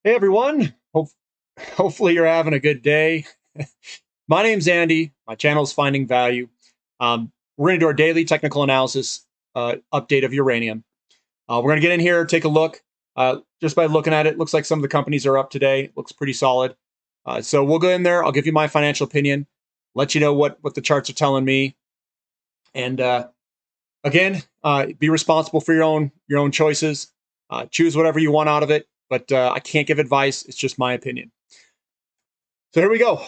Hey everyone, hopefully you're having a good day. My name's Andy. My channel is Finding Value. We're going to do our daily technical analysis update of uranium. We're going to get in here, take a look. Just by looking at it, looks like some of the companies are up today. Looks pretty solid. So we'll go in there. I'll give you my financial opinion, let you know what the charts are telling me, and again, be responsible for your own choices. Choose whatever you want out of it, but I can't give advice. It's just my opinion. So here we go.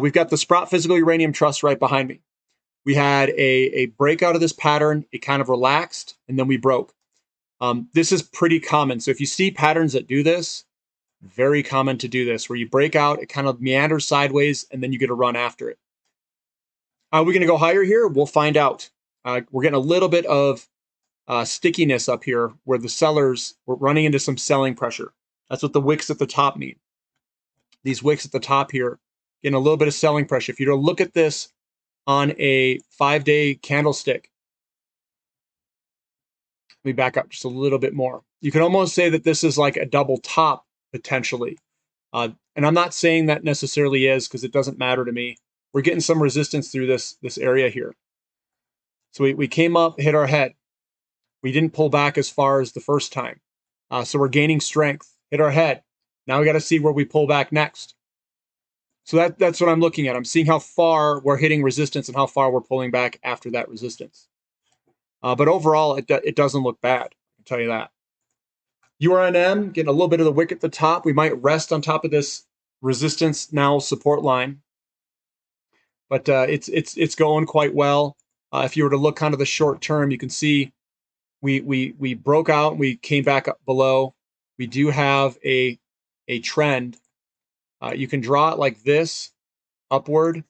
We've got the Sprott Physical Uranium Trust right behind me. We had a breakout of this pattern. It kind of relaxed, and then we broke. This is pretty common. So if you see patterns that do this, very common to do this, where you break out, it kind of meanders sideways, and then you get a run after it. Are we going to go higher here? We'll find out. We're getting a little bit of stickiness up here where the sellers were running into some selling pressure. That's what the wicks at the top mean. These wicks at the top here, getting a little bit of selling pressure. If you were to look at this on a 5-day candlestick, let me back up just a little bit more. You can almost say that this is like a double top potentially. And I'm not saying that necessarily is because it doesn't matter to me. We're getting some resistance through this area here. So we came up, hit our head. We didn't pull back as far as the first time. So we're gaining strength, hit our head. Now we got to see where we pull back next. So that's what I'm looking at. I'm seeing how far we're hitting resistance and how far we're pulling back after that resistance. But overall, it doesn't look bad. I can tell you that. URNM, getting a little bit of the wick at the top. We might rest on top of this resistance now support line. But it's going quite well. If you were to look kind of the short term, you can see we broke out and we came back up below. We do have a trend. You can draw it like this, upward,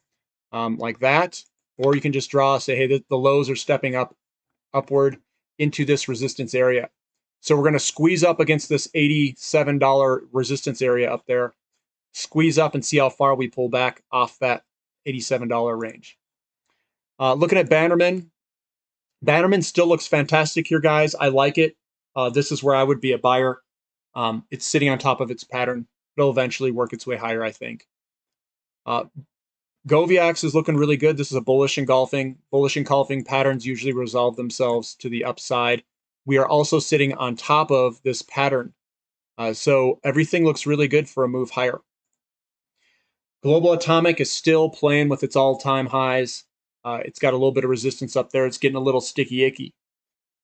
like that, or you can just draw, say, hey, the lows are stepping upward into this resistance area. So we're going to squeeze up against this $87 resistance area up there, squeeze up and see how far we pull back off that $87 range. Looking at Bannerman, Bannerman still looks fantastic here, guys. I like it. This is where I would be a buyer. It's sitting on top of its pattern. It'll eventually work its way higher, I think. Goviax is looking really good. This is a bullish engulfing. Bullish engulfing patterns usually resolve themselves to the upside. We are also sitting on top of this pattern. So everything looks really good for a move higher. Global Atomic is still playing with its all-time highs. It's got a little bit of resistance up there. It's getting a little sticky icky,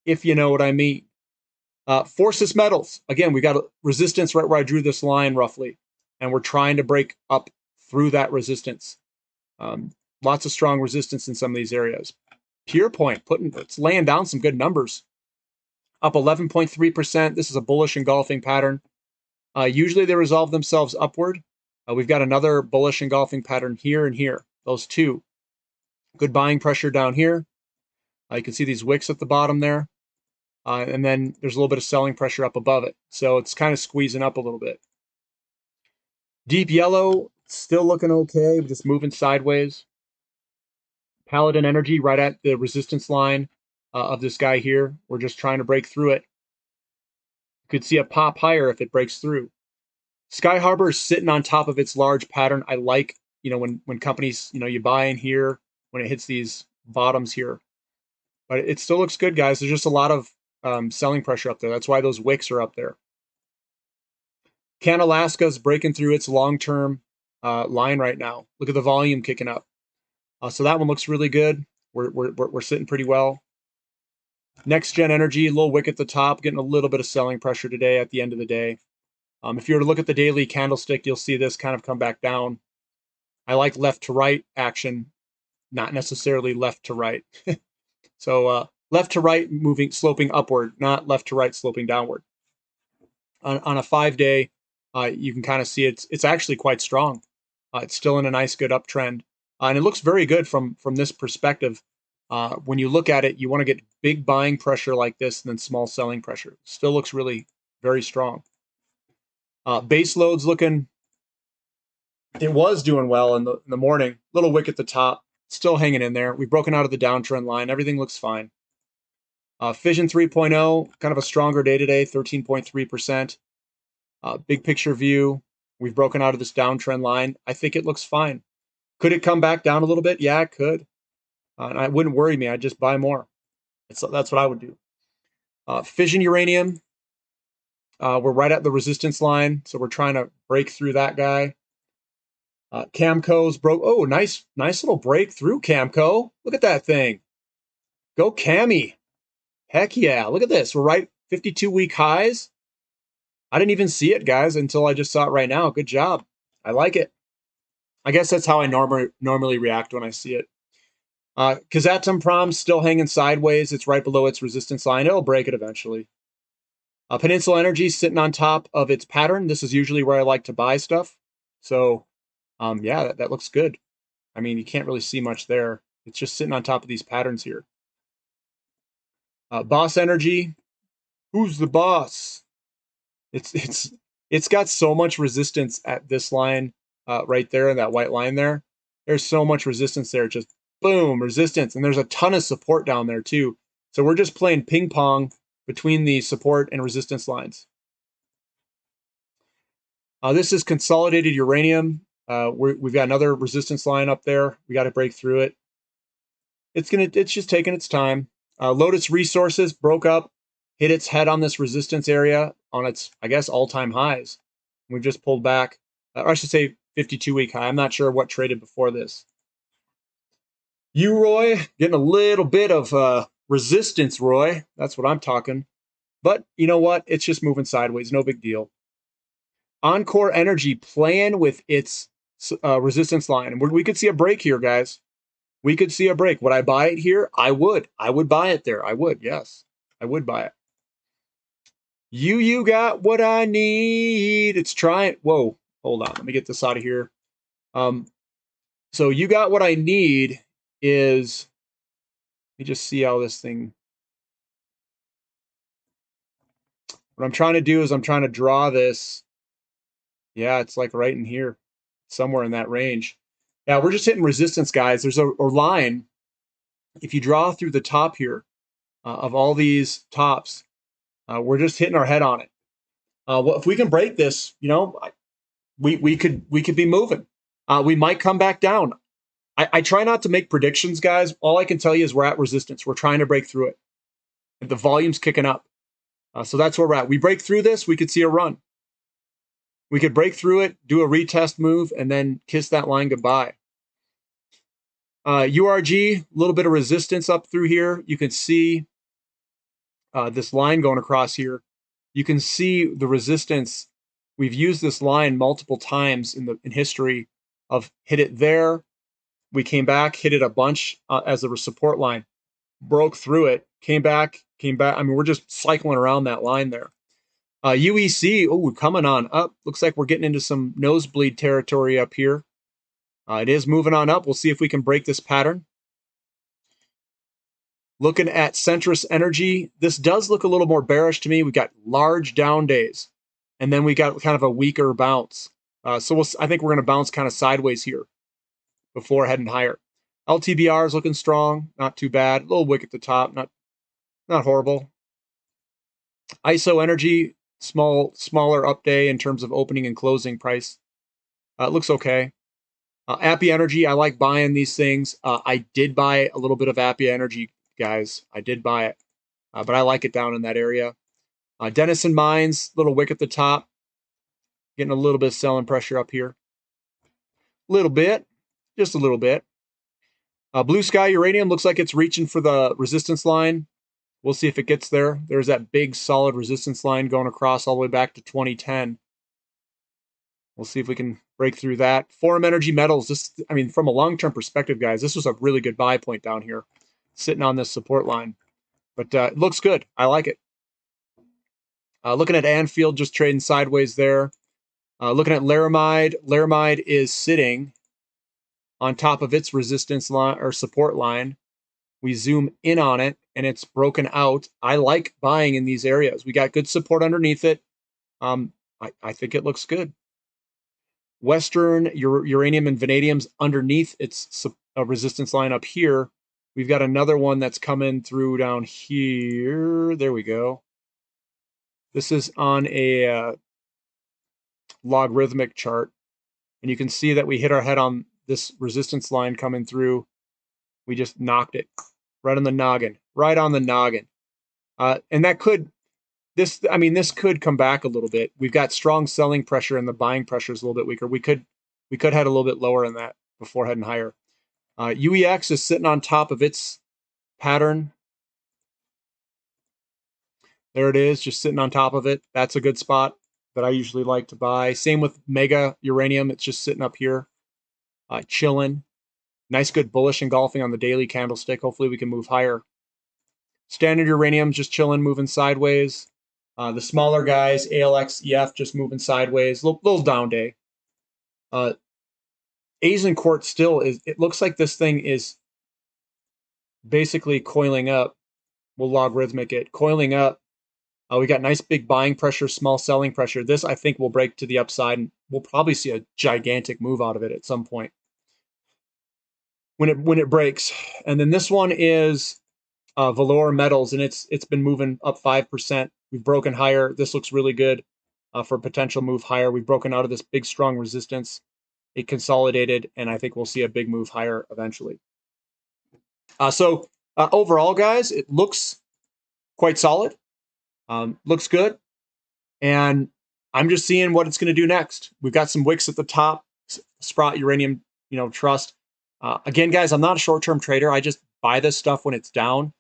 if you know what I mean. Forces Metals, again, we got a resistance right where I drew this line roughly, and we're trying to break up through that resistance. Lots of strong resistance in some of these areas. Pure Point, it's laying down some good numbers. Up 11.3%. This is a bullish engulfing pattern. Usually they resolve themselves upward. We've got another bullish engulfing pattern here and here. Those two. Good buying pressure down here. You can see these wicks at the bottom there. And then there's a little bit of selling pressure up above it. So it's kind of squeezing up a little bit. Deep Yellow, still looking okay, just moving sideways. Paladin Energy right at the resistance line of this guy here. We're just trying to break through it. You could see a pop higher if it breaks through. Sky Harbor is sitting on top of its large pattern. I like, when companies, you buy in here when it hits these bottoms here. But it still looks good, guys. There's just a lot of selling pressure up there. That's why those wicks are up there. Canalaska is breaking through its long-term line right now. Look at the volume kicking up. So that one looks really good. We're sitting pretty well. Next Gen Energy, a little wick at the top, getting a little bit of selling pressure today at the end of the day. If you were to look at the daily candlestick, you'll see this kind of come back down. I like left to right action, not necessarily left to right. So left to right sloping upward, not left to right sloping downward. On a 5-day, you can kind of see it's actually quite strong. It's still in a nice, good uptrend. And it looks very good from this perspective. When you look at it, you want to get big buying pressure like this and then small selling pressure. Still looks really very strong. Base load's looking, it was doing well in the morning. Little wick at the top, still hanging in there. We've broken out of the downtrend line. Everything looks fine. Fission 3.0, kind of a stronger day today, 13.3%. Big picture view, we've broken out of this downtrend line. I think it looks fine. Could it come back down a little bit? Yeah, it could. And it wouldn't worry me. I'd just buy more. That's what I would do. Fission uranium, we're right at the resistance line, so we're trying to break through that guy. Camco's broke. Oh, nice little breakthrough, Camco. Look at that thing. Go Cami. Heck yeah. Look at this. We're right 52-week highs. I didn't even see it, guys, until I just saw it right now. Good job. I like it. I guess that's how I normally react when I see it. Kazatomprom still hanging sideways. It's right below its resistance line. It'll break it eventually. Peninsula Energy sitting on top of its pattern. This is usually where I like to buy stuff. So, yeah, that looks good. I mean, you can't really see much there. It's just sitting on top of these patterns here. Boss Energy. Who's the boss? It's got so much resistance at this line right there, that white line there. There's so much resistance there. Just boom, resistance. And there's a ton of support down there too. So we're just playing ping pong between the support and resistance lines. This is consolidated uranium. We've got another resistance line up there. We got to break through it. It's just taking its time. Lotus Resources broke up, hit its head on this resistance area on its, I guess, all-time highs. We've just pulled back. Or I should say 52-week high. I'm not sure what traded before this. Roy, getting a little bit of resistance, Roy. That's what I'm talking. But you know what? It's just moving sideways. No big deal. Encore Energy playing with its resistance line. And we could see a break here, guys. We could see a break. Would I buy it here? I would. I would buy it there. I would, yes. I would buy it. You got what I need. It's trying. Whoa, hold on. Let me get this out of here. So you got what I need is, let me just see how this thing. What I'm trying to do is I'm trying to draw this. Yeah, it's like right in here, somewhere in that range. Yeah, we're just hitting resistance, guys. There's a line. If you draw through the top here of all these tops, we're just hitting our head on it. Well, if we can break this, you know, we could be moving. We might come back down. I try not to make predictions, guys. All I can tell you is we're at resistance. We're trying to break through it. The volume's kicking up. So that's where we're at. We break through this, we could see a run. We could break through it, do a retest move, and then kiss that line goodbye. URG, a little bit of resistance up through here. You can see this line going across here. You can see the resistance. We've used this line multiple times in history of hit it there. We came back, hit it a bunch as a support line, broke through it, came back. I mean, we're just cycling around that line there. UEC, oh, coming on up. Looks like we're getting into some nosebleed territory up here. It is moving on up. We'll see if we can break this pattern. Looking at Centrus Energy, this does look a little more bearish to me. We've got large down days, and then we got kind of a weaker bounce. So I think we're going to bounce kind of sideways here before heading higher. LTBR is looking strong, not too bad. A little wick at the top, not horrible. ISO Energy, smaller up day in terms of opening and closing price. It looks okay. Appy Energy, I like buying these things. I did buy a little bit of Appy Energy, guys. I did buy it, but I like it down in that area. Denison Mines, little wick at the top. Getting a little bit of selling pressure up here. Little bit, just a little bit. Blue Sky Uranium looks like it's reaching for the resistance line. We'll see if it gets there. There's that big solid resistance line going across all the way back to 2010. We'll see if we can break through that. Forum Energy Metals, I mean, from a long-term perspective, guys, this was a really good buy point down here, sitting on this support line. But it looks good. I like it. Looking at Anfield, just trading sideways there. Looking at Laramide. Laramide is sitting on top of its resistance line or support line. We zoom in on it, and it's broken out. I like buying in these areas. We got good support underneath it. I think it looks good. Western uranium and vanadium's underneath its resistance line up here. We've got another one that's coming through down here. There we go. This is on a logarithmic chart. And you can see that we hit our head on this resistance line coming through. We just knocked it right on the noggin, right on the noggin. And that could, this could come back a little bit. We've got strong selling pressure and the buying pressure is a little bit weaker. We could head a little bit lower in that before heading higher. UEX is sitting on top of its pattern. There it is, just sitting on top of it. That's a good spot that I usually like to buy. Same with Mega Uranium. It's just sitting up here, chilling. Nice, good bullish engulfing on the daily candlestick. Hopefully we can move higher. Standard Uranium just chilling, moving sideways. The smaller guys, ALX, EF, just moving sideways. Little down day. Azincourt still is, it looks like this thing is basically coiling up. We'll logarithmic it. Coiling up. We got nice big buying pressure, small selling pressure. This, I think, will break to the upside, and we'll probably see a gigantic move out of it at some point when it breaks. And then this one is Valor Metals, and it's been moving up 5%. We've broken higher. This looks really good for a potential move higher. We've broken out of this big, strong resistance. It consolidated, and I think we'll see a big move higher eventually. So overall, guys, it looks quite solid. Looks good. And I'm just seeing what it's going to do next. We've got some wicks at the top, Sprott Uranium, Trust. Again, guys, I'm not a short-term trader. I just buy this stuff when it's down.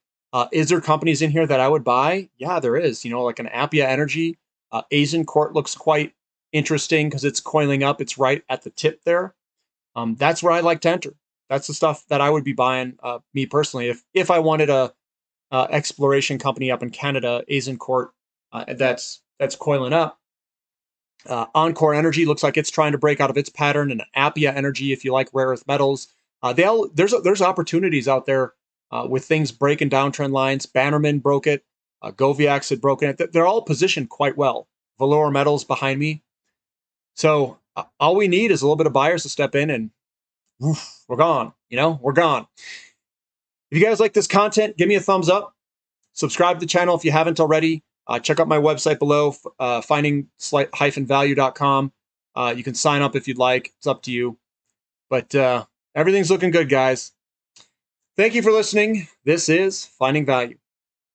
Is there companies in here that I would buy? Yeah, there is. Like an Appia Energy. Azincourt looks quite interesting because it's coiling up. It's right at the tip there. That's where I like to enter. That's the stuff that I would be buying, me personally. If I wanted a exploration company up in Canada, Azincourt, that's coiling up. Encore Energy looks like it's trying to break out of its pattern, and Appia Energy, if you like rare earth metals, there's opportunities out there with things breaking downtrend lines. Bannerman broke it, Goviax had broken it. They're all positioned quite well. Valor Metals behind me. So all we need is a little bit of buyers to step in, and woof, we're gone. We're gone. If you guys like this content, give me a thumbs up. Subscribe to the channel if you haven't already. Check out my website below, finding-value.com. You can sign up if you'd like. It's up to you. But everything's looking good, guys. Thank you for listening. This is Finding Value.